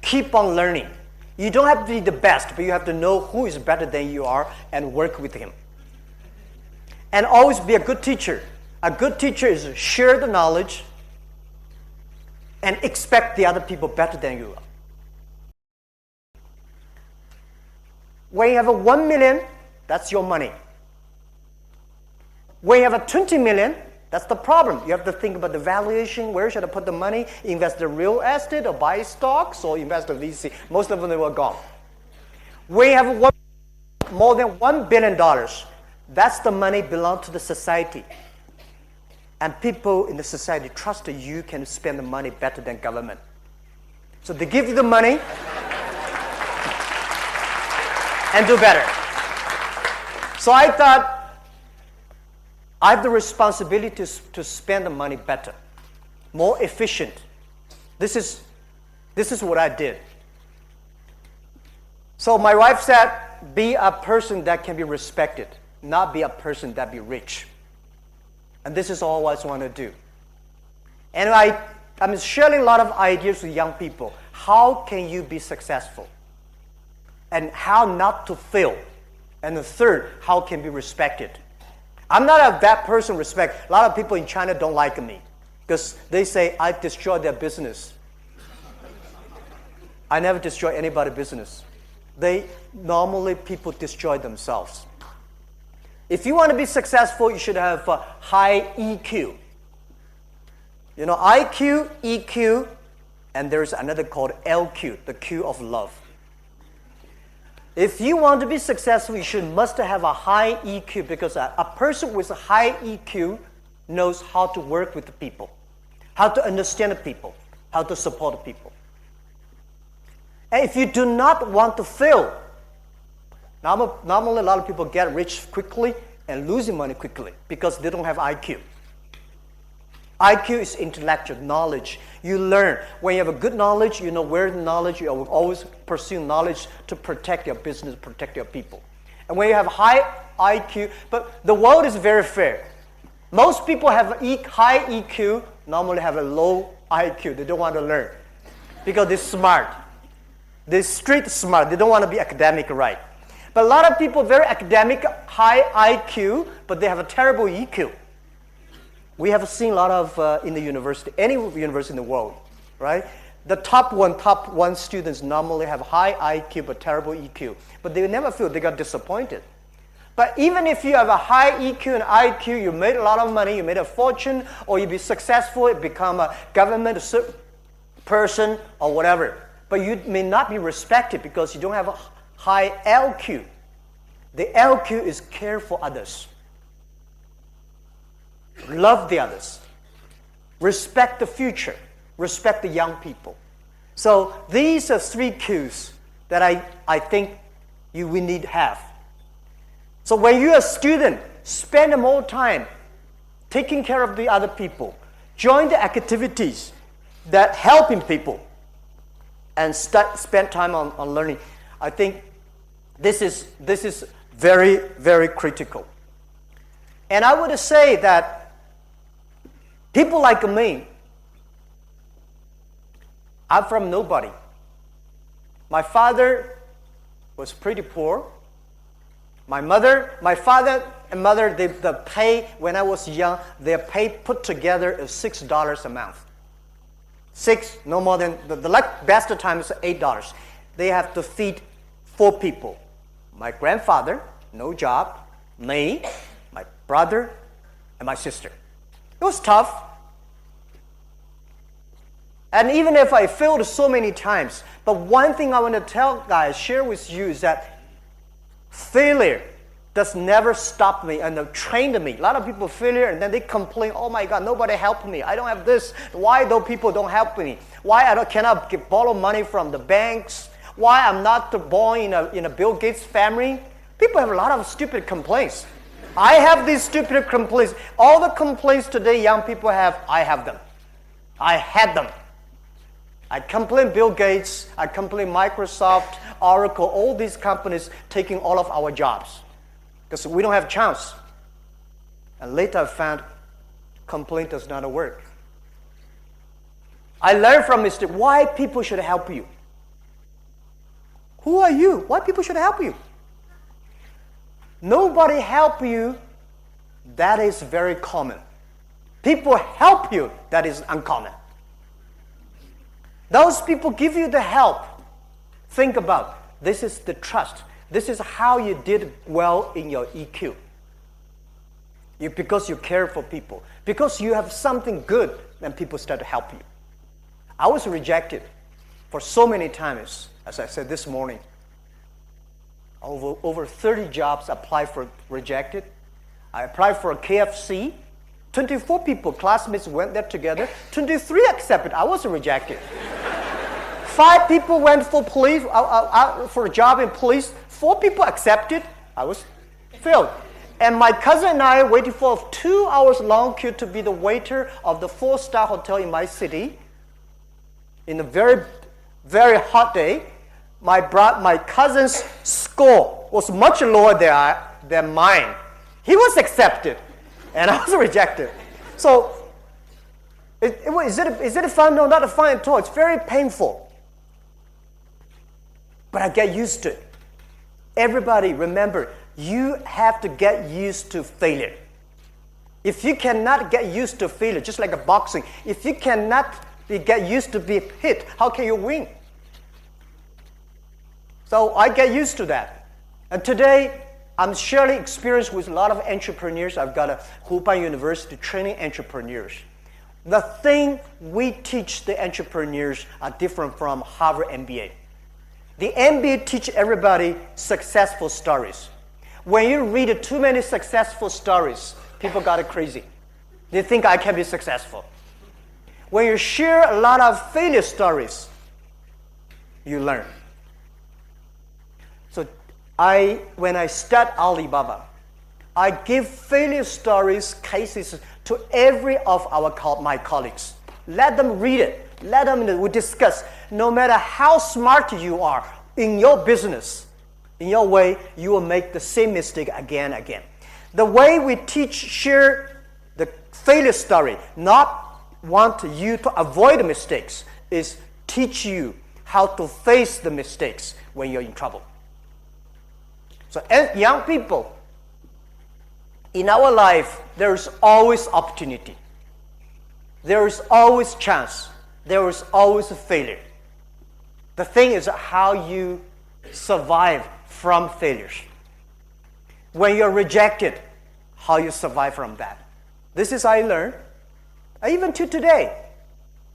Keep on learning. You don't have to be the best, but you have to know who is better than you are and work with him. And always be a good teacher. A good teacher is share the knowledge and expect the other people better than you are. When you have a 1 million, that's your money. When you have a 20 million, that's the problem. You have to think about the valuation. Where should I put the money? Invest in real estate or buy stocks or invest in VC. Most of them were gone. When you have more than $1 billion, that's the money belong to the society. And people in the society trust that you can spend the money better than government. So they give you the money and do better. So I thought, I have the responsibility to spend the money better, more efficient. This is what I did. So my wife said, be a person that can be respected, not be a person that be rich. And this is all I want to do. And I'm sharing a lot of ideas with young people. How can you be successful? And how not to fail. And the third, how can be respected. I'm not a bad person respect. A lot of people in China don't like me because they say I destroy their business. I never destroy anybody's business. Normally people destroy themselves. If you want to be successful, you should have a high EQ. You know, IQ, EQ, and there's another called LQ, the Q of love. If you want to be successful, you must have a high EQ because a person with a high EQ knows how to work with the people, how to understand the people, how to support the people. And if you do not want to fail, normally a lot of people get rich quickly and losing money quickly because they don't have IQ. IQ is intellectual knowledge. You learn. When you have a good knowledge, you know where the knowledge, you will always pursue knowledge to protect your business, protect your people. And when you have high IQ, but the world is very fair. Most people have high EQ, normally have a low IQ. They don't want to learn because they're smart. They're street smart. They don't want to be academic right. But a lot of people very academic, high IQ, but they have a terrible EQ. We have seen a lot of in the university, any university in the world, right? The top one students normally have high IQ but terrible EQ. But they never feel they got disappointed. But even if you have a high EQ and IQ, you made a lot of money, you made a fortune, or you be successful, you become a government person or whatever. But you may not be respected because you don't have a high LQ. The LQ is care for others. Love the others. Respect the future. Respect the young people. So these are 3 Qs that I think we need to have. So when you're a student, spend more time taking care of the other people. Join the activities that helping people. And spend time on learning. I think this is very, very critical. And I would say that people like me, I'm from nobody. My father was pretty poor. My father and mother, the pay when I was young, their pay put together is $6 a month. 6, no more than, the best of times is $8. They have to feed 4 people. My grandfather, no job, me, my brother, and my sister. It was tough. And even if I failed so many times, but one thing I want to share with you is that failure does never stop me and trained me. A lot of people failure and then they complain, oh my God, nobody helped me. I don't have this. Why those people don't help me? Why cannot borrow money from the banks? Why I'm not born in a Bill Gates family? People have a lot of stupid complaints. I have these stupid complaints. All the complaints today young people have, I have them. I had them. I complain Bill Gates, I complain Microsoft, Oracle, all these companies taking all of our jobs. Because we don't have a chance. And later I found complaint does not work. I learned from mistake why people should help you. Who are you? Why people should help you? Nobody help you, that is very common. People help you, that is uncommon. Those people give you the help. Think about, this is the trust. This is how you did well in your EQ. Because you care for people. Because you have something good, then people start to help you. I was rejected for so many times, as I said this morning. Over 30 jobs applied for, rejected. I applied for a KFC. 24 people, classmates went there together. 23 accepted. I was rejected. 5 people went for police, for a job in police. 4 people accepted. I was failed. And my cousin and I waited for a 2 hours long queue to be the waiter of the 4-star hotel in my city. In a very, very hot day. My cousin's score was much lower than mine. He was accepted, and I was rejected. So, is it fun? No, not fun at all. It's very painful. But I get used to it. Everybody, remember, you have to get used to failure. If you cannot get used to failure, just like a boxing, if you cannot get used to being hit, how can you win? So I get used to that. And today, I'm sharing experience with a lot of entrepreneurs. I've got a Huban University training entrepreneurs. The thing we teach the entrepreneurs are different from Harvard MBA. The MBA teach everybody successful stories. When you read too many successful stories, people got it crazy. They think I can be successful. When you share a lot of failure stories, you learn. So when I start Alibaba, I give failure stories, cases to every of my colleagues. Let them read it. Let them we discuss. No matter how smart you are in your business, in your way, you will make the same mistake again and again. The way we share the failure story, not want you to avoid the mistakes, is teach you how to face the mistakes when you're in trouble. So as young people, in our life, there is always opportunity. There is always chance. There is always a failure. The thing is how you survive from failures. When you're rejected, how you survive from that. This is how I learned. Even to today,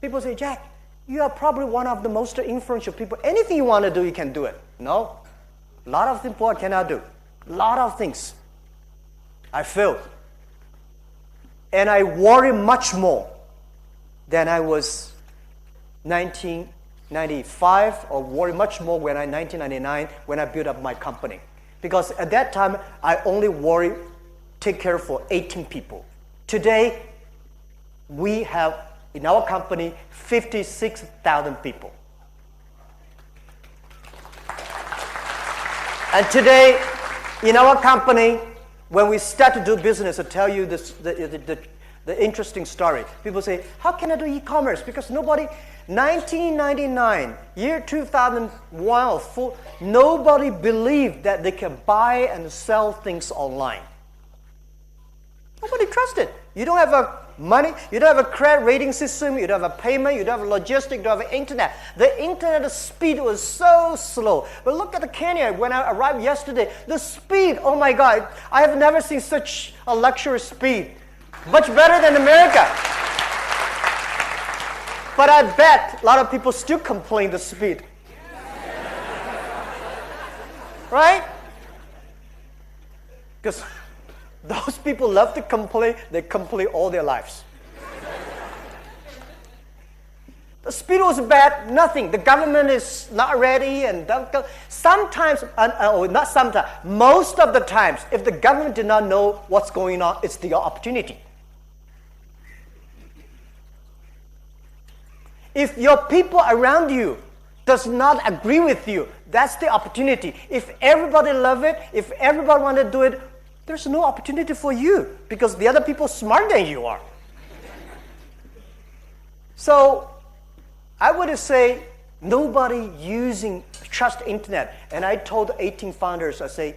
people say, Jack, you are probably one of the most influential people. Anything you want to do, you can do it. No. A lot of things I cannot do. A lot of things. I failed. And I worry much more than I was 1995 or worry much more when 1999 when I built up my company. Because at that time, I only take care for 18 people. Today, we have in our company 56,000 people. And today, in our company, when we start to do business, I tell you the interesting story. People say, how can I do e-commerce? Because 1999, year 2001, nobody believed that they can buy and sell things online. Nobody trusted. You don't have money, you don't have a credit rating system, you don't have a payment, you don't have a logistics, you don't have internet. The internet speed was so slow. But look at Kenya when I arrived yesterday. The speed, oh my God, I have never seen such a luxury speed. Much better than America. But I bet a lot of people still complain the speed. Right? Because those people love to complain. They complain all their lives. The speed was bad, nothing. The government is not ready. And sometimes, not sometimes, most of the times, if the government did not know what's going on, it's the opportunity. If your people around you does not agree with you, that's the opportunity. If everybody love it, if everybody want to do it, there's no opportunity for you because the other people are smarter than you are. So I would say nobody trust internet. And I told 18 founders, I say,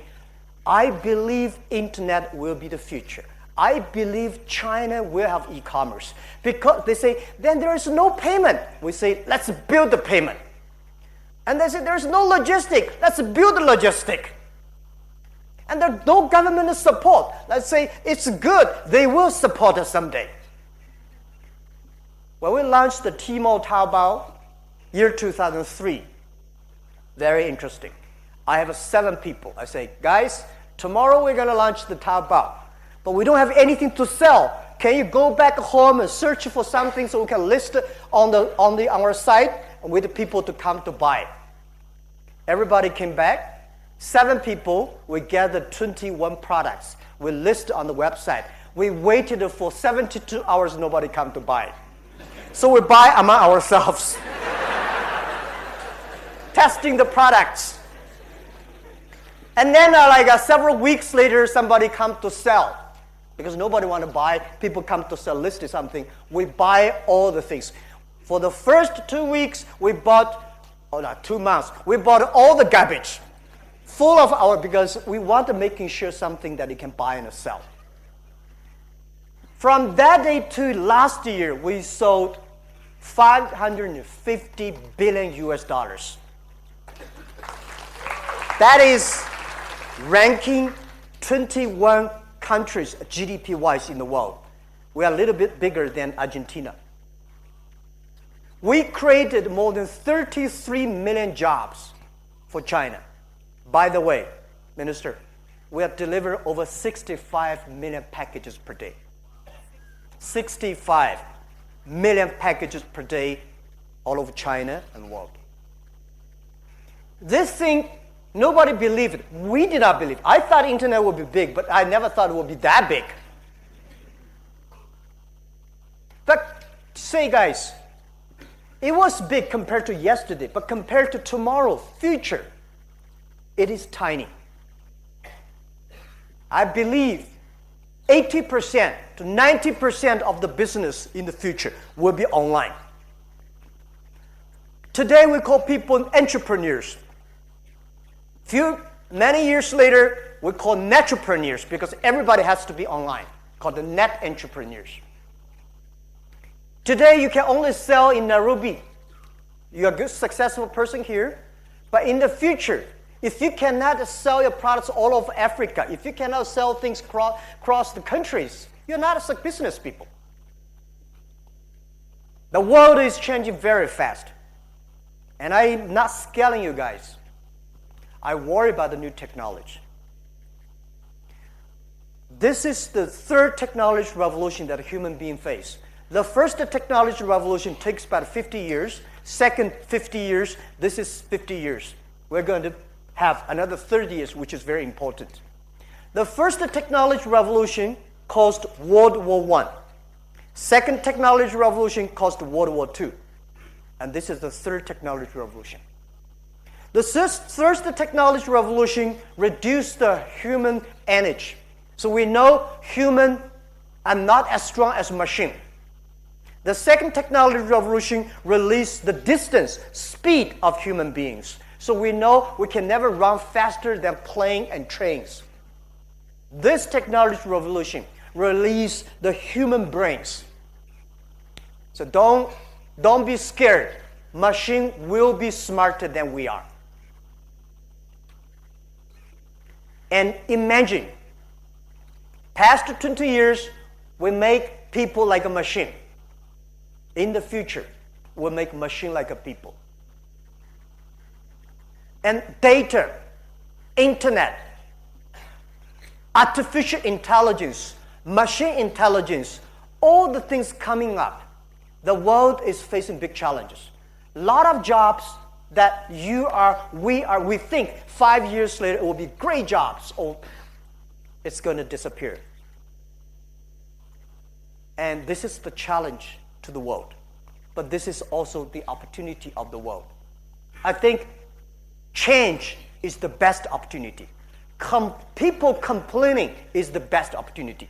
I believe internet will be the future. I believe China will have e-commerce. Because they say, then there is no payment. We say, let's build the payment. And they say, there's no logistic. Let's build the logistic. And there's no government support. Let's say, it's good. They will support us someday. When we launched the Tmall Taobao, year 2003, very interesting. I have 7 people. I say, guys, tomorrow we're going to launch the Taobao, but we don't have anything to sell. Can you go back home and search for something so we can list it on our site with the people to come to buy? Everybody came back. 7 people, we gathered 21 products. We listed on the website. We waited for 72 hours, nobody come to buy. So we buy among ourselves. Testing the products. And then several weeks later, somebody come to sell. Because nobody want to buy, people come to sell, list something. We buy all the things. For the first 2 weeks, we bought, 2 months, we bought all the garbage. Full of because we want to making sure something that you can buy and sell. From that day to last year, we sold 550 billion US dollars. That is ranking 21 countries GDP-wise in the world. We are a little bit bigger than Argentina. We created more than 33 million jobs for China. By the way, Minister, we have delivered over 65 million packages per day. 65 million packages per day all over China and the world. This thing, nobody believed it. We did not believe it. I thought internet would be big, but I never thought it would be that big. But say, guys, it was big compared to yesterday, but compared to tomorrow, future, it is tiny. I believe 80% to 90% of the business in the future will be online. Today we call people entrepreneurs. Many years later, we call netrepreneurs because everybody has to be online, called the net entrepreneurs. Today you can only sell in Nairobi. You're a good, successful person here, but in the future, if you cannot sell your products all over Africa, if you cannot sell things across the countries, you're not a business people. The world is changing very fast. And I'm not scaling you guys. I worry about the new technology. This is the third technology revolution that a human being face. The first technology revolution takes about 50 years. Second, 50 years. This is 50 years. We're going to have another 30 years, which is very important. The first technology revolution caused World War I. Second technology revolution caused World War II. And this is the third technology revolution. The first technology revolution reduced the human energy. So we know human are not as strong as machine. The second technology revolution released the distance, speed of human beings. So we know we can never run faster than plane and trains. This technology revolution released the human brains. So don't be scared. Machine will be smarter than we are. And imagine, past 20 years, we make people like a machine. In the future, we'll make machine like a people. And data, internet, artificial intelligence, machine intelligence, all the things coming up, the world is facing big challenges. A lot of jobs that we think 5 years later it will be great jobs, or it's going to disappear. And this is the challenge to the world. But this is also the opportunity of the world. I think change is the best opportunity. People complaining is the best opportunity.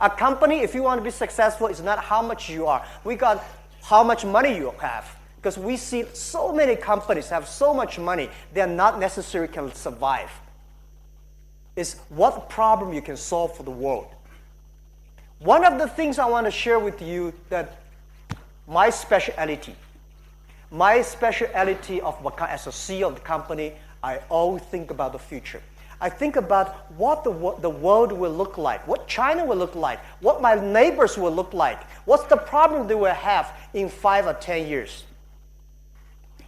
A company, if you want to be successful, is not how much you are. We got how much money you have. Because we see so many companies have so much money, they are not necessarily can survive. It's what problem you can solve for the world. One of the things I want to share with you that my specialty of Wakan as a CEO of the company, I always think about the future. I think about what the world will look like, what China will look like, what my neighbors will look like, what's the problem they will have in 5 or 10 years.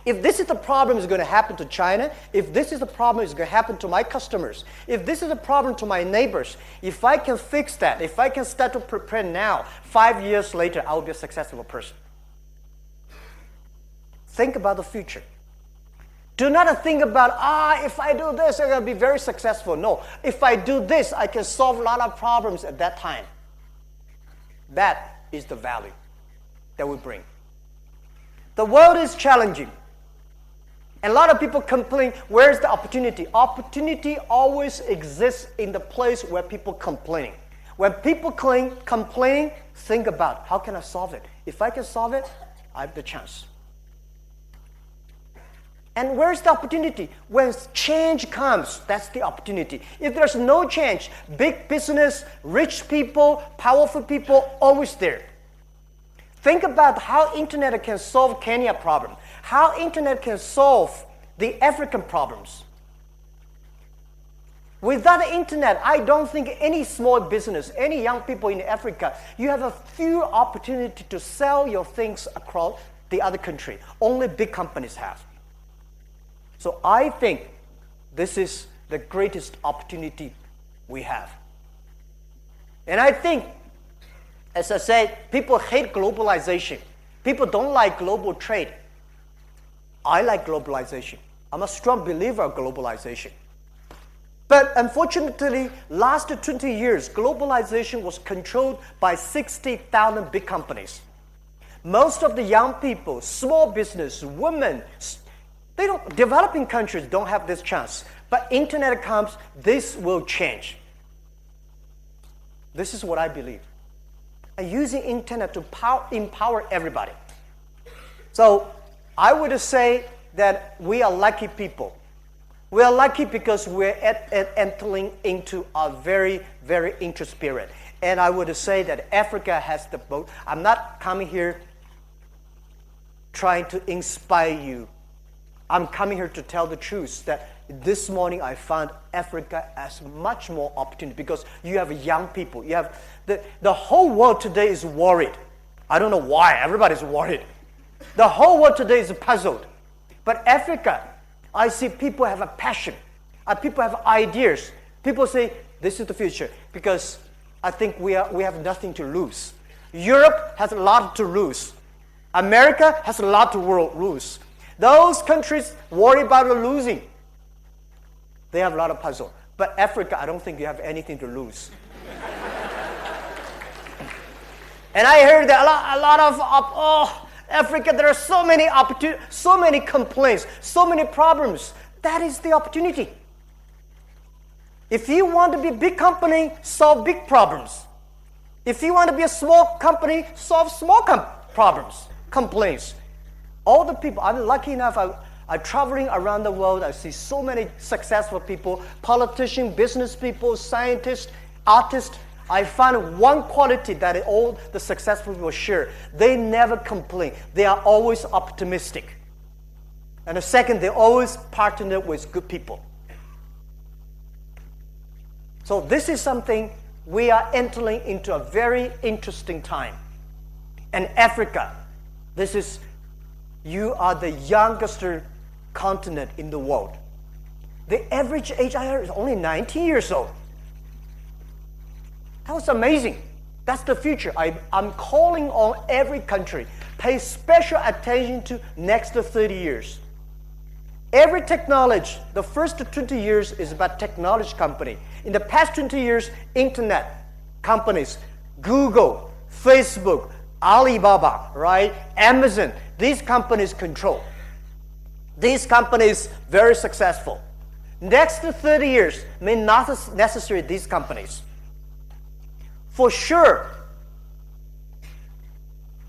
If this is the problem is going to happen to China, if this is the problem is going to happen to my customers, if this is a problem to my neighbors, if I can fix that, if I can start to prepare now, 5 years later, I will be a successful person. Think about the future. Do not think about, if I do this, I'm going to be very successful. No, if I do this, I can solve a lot of problems at that time. That is the value that we bring. The world is challenging. And a lot of people complain, where's the opportunity? Opportunity always exists in the place where people complain. When people complain, think about, how can I solve it? If I can solve it, I have the chance. And where's the opportunity? When change comes, that's the opportunity. If there's no change, big business, rich people, powerful people, always there. Think about how internet can solve Kenya problem, how internet can solve the African problems. Without the internet, I don't think any small business, any young people in Africa, you have a few opportunity to sell your things across the other country. Only big companies have. So I think this is the greatest opportunity we have. And I think, as I said, people hate globalization. People don't like global trade. I like globalization. I'm a strong believer of globalization. But unfortunately, last 20 years, globalization was controlled by 60,000 big companies. Most of the young people, small business, women, developing countries don't have this chance. But internet comes, this will change. This is what I believe. And using internet to empower everybody. So I would say that we are lucky people. We are lucky because we're entering into a very, very interesting period. And I would say that Africa has the boat. I'm not coming here trying to inspire you. I'm coming here to tell the truth that this morning I found Africa as much more opportunity because you have young people. You have the whole world today is worried. I don't know why. Everybody's worried. The whole world today is puzzled. But Africa, I see people have a passion. People have ideas. People say, this is the future because I think we have nothing to lose. Europe has a lot to lose. America has a lot to lose. Those countries worry about losing. They have a lot of puzzle. But Africa, I don't think you have anything to lose. And I heard that a lot of Africa, there are so many opportunities, so many complaints, so many problems. That is the opportunity. If you want to be a big company, solve big problems. If you want to be a small company, solve small problems, complaints. All the people, I'm lucky enough, I'm traveling around the world. I see so many successful people, politicians, business people, scientists, artists. I find one quality that all the successful people share. They never complain. They are always optimistic. And the second, they always partner with good people. So this is something we are entering into a very interesting time. And Africa, you are the youngest continent in the world. The average age I heard is only 19 years old. That was amazing. That's the future. I'm calling on every country, pay special attention to next 30 years. Every technology, the first 20 years is about technology company. In the past 20 years, internet companies, Google, Facebook, Alibaba, right? Amazon, these companies control. These companies very successful. Next 30 years may not necessarily these companies. For sure,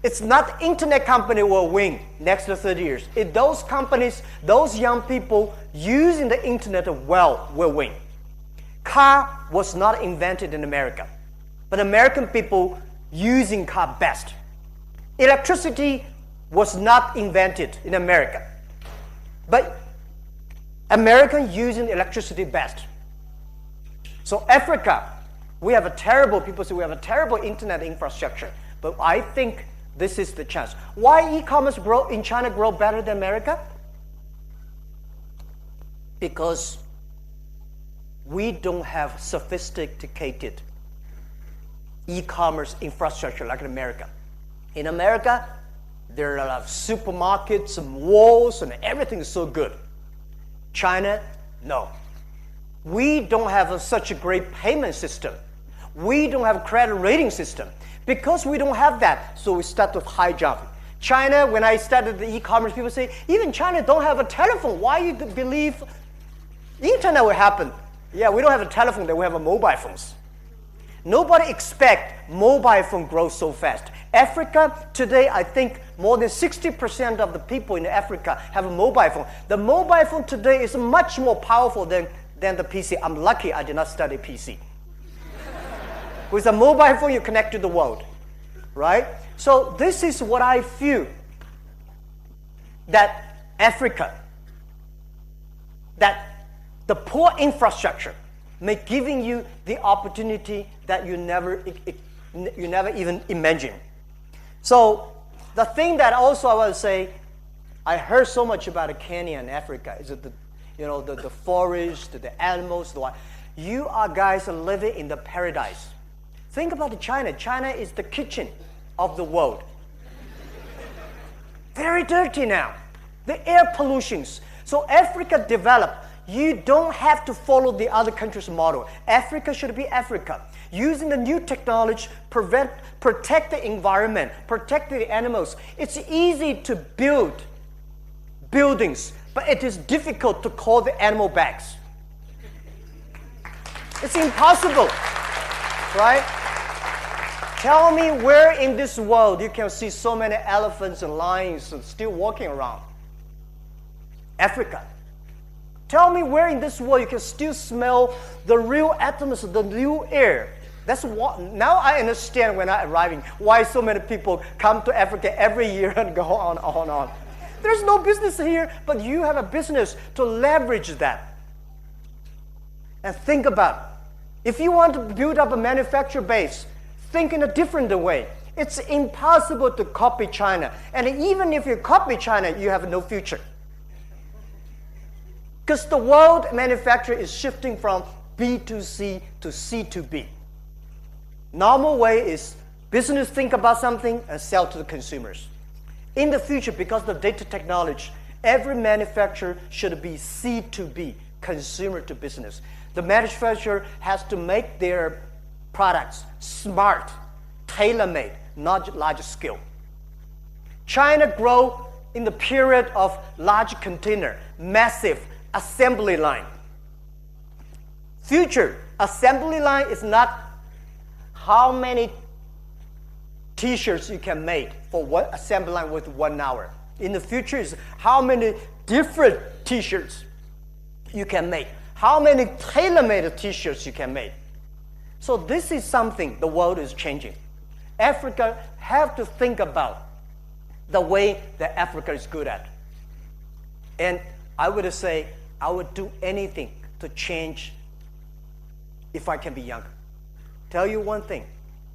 It's not internet company will win next to 30 years. It's those companies, those young people using the internet well will win. Car was not invented in America, but American people using car best. Electricity was not invented in America, but American using electricity best. So Africa, people say we have a terrible internet infrastructure, but I think this is the chance. Why e-commerce in China grow better than America? Because we don't have sophisticated e-commerce infrastructure like in America. In America, there are a lot of supermarkets and malls and everything is so good. China, no. We don't have such a great payment system. We don't have a credit rating system. Because we don't have that, so we start with high jump. China, when I started the e-commerce, people say, even China don't have a telephone. Why you believe internet will happen? Yeah, we don't have a telephone, then we have a mobile phones. Nobody expect mobile phone growth so fast. Africa, today, I think more than 60% of the people in Africa have a mobile phone. The mobile phone today is much more powerful than the PC. I'm lucky I did not study PC. With a mobile phone, you connect to the world, right? So this is what I feel that Africa, that the poor infrastructure may giving you the opportunity that you never even imagine. So the thing that also I want to say, I heard so much about Kenya and Africa. Is it the forest, the animals, the wild. You are guys living in the paradise. Think about China. China is the kitchen of the world. Very dirty now. The air pollutions. So Africa developed. You don't have to follow the other countries' model. Africa should be Africa. Using the new technology, protect the environment, protect the animals. It's easy to build buildings, but it is difficult to call the animal bags. It's impossible, right? Tell me where in this world you can see so many elephants and lions still walking around. Africa. Tell me where in this world you can still smell the real atmosphere, the real air. That's what, now I understand when I'm arriving why so many people come to Africa every year and go on. There's no business here, but you have a business to leverage that. And think about, if you want to build up a manufacturing base, think in a different way. It's impossible to copy China. And even if you copy China, you have no future. Because the world manufacturing is shifting from B2C to C2B. Normal way is business think about something and sell to the consumers. In the future, because of data technology, every manufacturer should be C2B, consumer to business. The manufacturer has to make their products smart, tailor-made, not large scale. China grew in the period of large container, massive assembly line. Future assembly line is not how many t-shirts you can make for one assembly line with 1 hour. In the future is how many different t-shirts you can make, how many tailor-made t-shirts you can make. So this is something the world is changing. Africa have to think about the way that Africa is good at. And I would say I would do anything to change if I can be younger. Tell you one thing,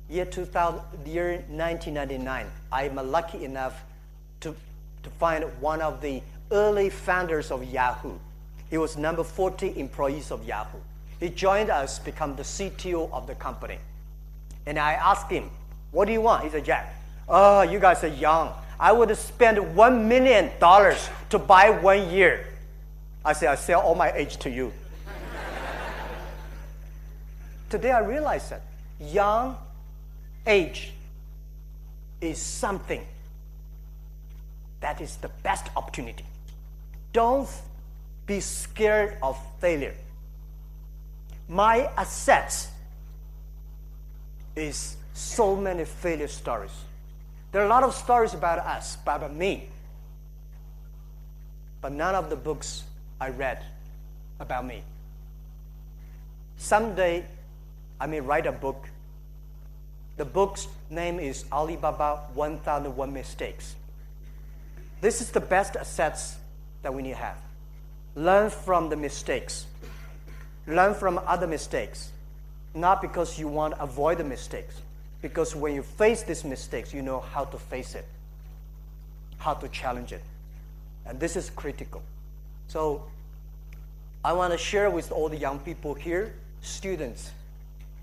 year 1999, I'm lucky enough to find one of the early founders of Yahoo. He was number 40 employees of Yahoo. He joined us, become the CTO of the company. And I asked him, what do you want? He said, Jack, oh, you guys are young. I would spend $1 million to buy 1 year. I said, I sell all my age to you. Today I realize that young age is something that is the best opportunity. Don't be scared of failure. My assets is so many failure stories. There are a lot of stories about us, about me, but none of the books I read about me. Someday, I may write a book. The book's name is Alibaba 1001 Mistakes. This is the best assets that we need to have. Learn from the mistakes. Learn from other mistakes. Not because you want to avoid the mistakes, because when you face these mistakes, you know how to face it, how to challenge it. And this is critical. So I want to share with all the young people here, students,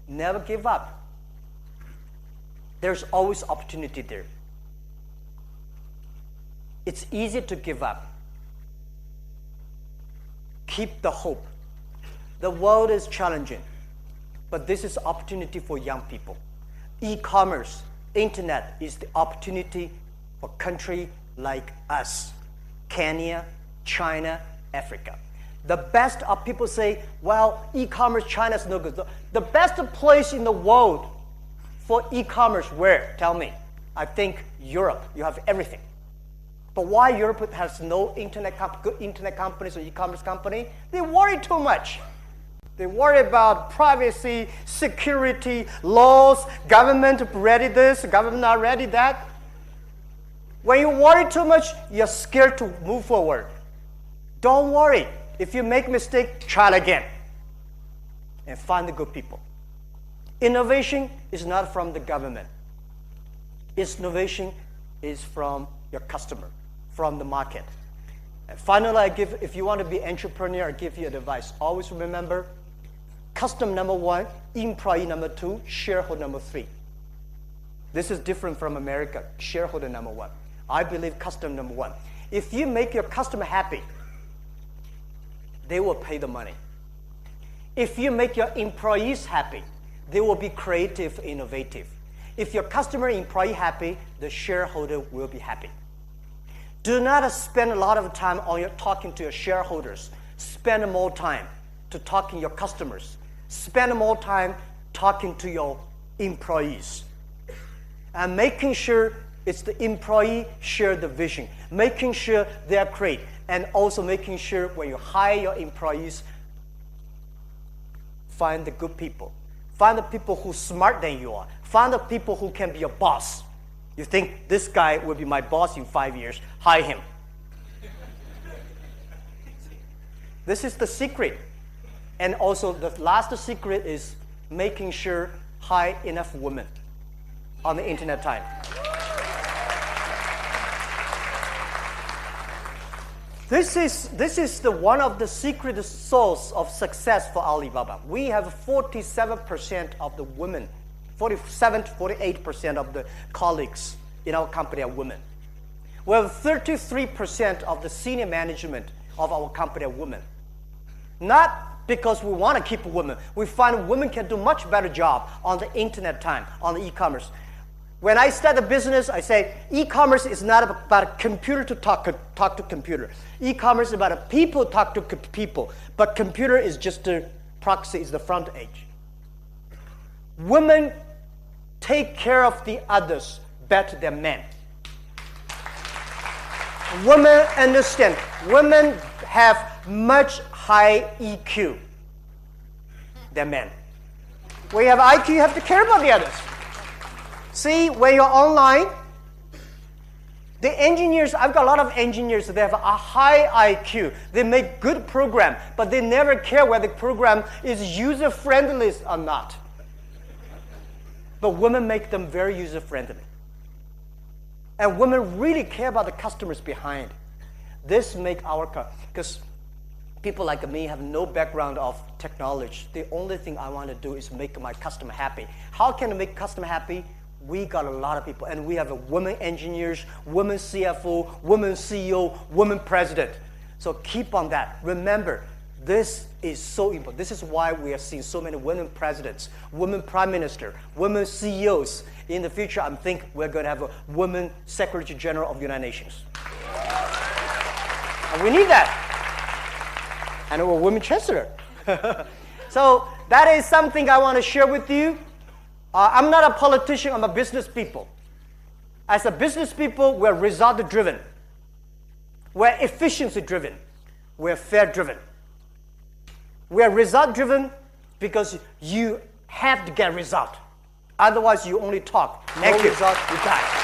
never give up. There's always opportunity there. It's easy to give up. Keep the hope. The world is challenging, but this is opportunity for young people. E-commerce, internet is the opportunity for country like us, Kenya, China, Africa. The best of people say, well, e-commerce, China is no good. The best place in the world for e-commerce, where? Tell me. I think Europe. You have everything. But why Europe has no good internet companies or e-commerce company? They worry too much. They worry about privacy, security, laws, government ready this, government not ready that. When you worry too much, you're scared to move forward. Don't worry. If you make a mistake, try it again. And find the good people. Innovation is not from the government. Innovation is from your customer, from the market. And finally, if you want to be entrepreneur, I give you advice. Always remember, customer number 1, employee number 2, shareholder number 3. This is different from America, shareholder number 1. I believe customer number 1. If you make your customer happy, they will pay the money. If you make your employees happy, they will be creative, innovative. If your customer employee happy, the shareholder will be happy. Do not spend a lot of time on talking to your shareholders. Spend more time to talking to your customers. Spend more time talking to your employees. And making sure it's the employee share the vision. Making sure they're great. And also making sure when you hire your employees, find the good people. Find the people who are smarter than you are. Find the people who can be your boss. You think this guy will be my boss in 5 years, hire him. This is the secret. And also the last secret is making sure hire enough women on the internet time. This is one of the secret source of success for Alibaba. We have 47% of the women, 47 to 48% of the colleagues in our company are women. We have 33% of the senior management of our company are women. Not because we want to keep women. We find women can do much better job on the internet time, on the e-commerce. When I start a business, I say e-commerce is not about a computer to talk to computer. E-commerce is about a people talk to people, but computer is just the proxy, is the front edge. Women take care of the others better than men. Women understand. Women have much high EQ than men. When you have IQ, you have to care about the others. See, when you're online, the engineers, I've got a lot of engineers, they have a high IQ. They make good program, but they never care whether the program is user-friendly or not. But women make them very user-friendly. And women really care about the customers behind. This make our, because people like me have no background of technology. The only thing I want to do is make my customer happy. How can I make customer happy? We got a lot of people, and we have women engineers, women CFO, women CEO, women president. So keep on that. Remember, this is so important. This is why we are seeing so many women presidents, women prime minister, women CEOs. In the future, I think we're going to have a woman secretary general of the United Nations. And we need that. And a women chancellor. So that is something I want to share with you. I'm not a politician, I'm a business people. As a business people, we're result driven. We're efficiency driven. We're fair driven. We're result driven because you have to get result. Otherwise, you only talk. No result, you die.